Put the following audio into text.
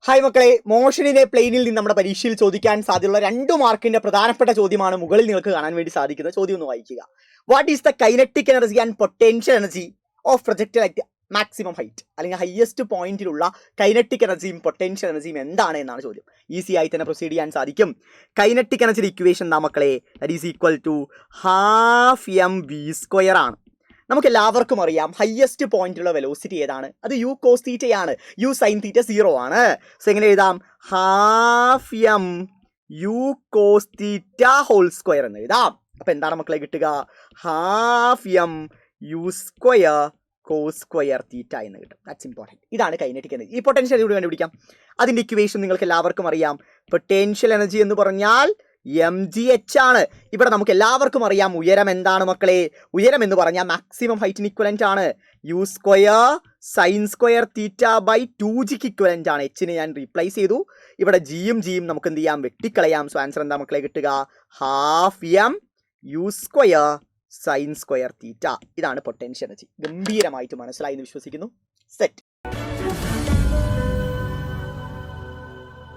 Hi മക്കളെ, മോഷനിലെ പ്ലെയിനിൽ നിന്ന് നമ്മുടെ പരീക്ഷയിൽ ചോദിക്കാൻ സാധ്യതയുള്ള 2 മാർക്കിന്റെ പ്രധാനപ്പെട്ട ചോദ്യമാണ് മുകളിൽ നിങ്ങൾക്ക് കാണാൻ വേണ്ടി സാധിക്കുന്ന ചോദ്യം. ഒന്ന് വായിക്കുക. What is the kinetic energy and potential energy of projectile at maximum height, അല്ലെങ്കിൽ ഹയസ്റ്റ് പോയിന്റിലുള്ള കൈനറ്റിക് എനർജിയും പൊട്ടൻഷ്യൽ എനർജിയും എന്താണ് എന്നാണ് ചോദ്യം. ഈസി ആയി തന്നെ പ്രൊസീഡ് ചെയ്യാൻ സാധിക്കും. കൈനറ്റിക് എനർജിയുടെ ഇക്വേഷൻ എന്താ മക്കളെ? That is equal to ½ mv² ആണ്. നമുക്ക് എല്ലാവർക്കും അറിയാം ഹയസ്റ്റ് പോയിന്റുള്ള വെലോസിറ്റി ഏതാണ്? അത് യു കോസ് തീറ്റയാണ്. യു സൈൻ തീറ്റ 0 ആണ്. സോ എങ്ങനെ എഴുതാം? ½ mU² എന്ന് എഴുതാം. അപ്പൊ എന്താണ് മക്കളെ കിട്ടുക? ½ mU²cos² എന്ന് കിട്ടും. That's important. ഇതാണ് കൈനറ്റിക് എനർജി. ഈ പൊട്ടൻഷ്യൽ കൂടി കണ്ടുപിടിക്കാം. അതിന്റെ ഇക്വേഷൻ നിങ്ങൾക്ക് എല്ലാവർക്കും അറിയാം. പൊട്ടൻഷ്യൽ എനർജി എന്ന് പറഞ്ഞാൽ mgh ആണ്. ഇവിടെ നമുക്ക് എല്ലാവർക്കും അറിയാം ഉയരം എന്താണ് മക്കളെ? ഉയരം എന്ന് പറഞ്ഞാൽ മാക്സിമം ഹൈറ്റിന് ഇക്വലന്റ് ആണ്. U² sin²θ/2gക്ക് ഇക്വലന്റ് ആണ്. എച്ചിനെ ഞാൻ റീപ്ലേസ് ചെയ്തു. ഇവിടെ ജിയും നമുക്ക് എന്ത് ചെയ്യാം? വെട്ടിക്കളയാം. സോ ആൻസർ എന്താ മക്കളെ കിട്ടുക? ½ mU² sin²θ. ഇതാണ് പൊട്ടൻഷ്യൽ എനർജി. ഗംഭീരമായിട്ട് മനസ്സിലായി എന്ന് വിശ്വസിക്കുന്നു. സെറ്റ്.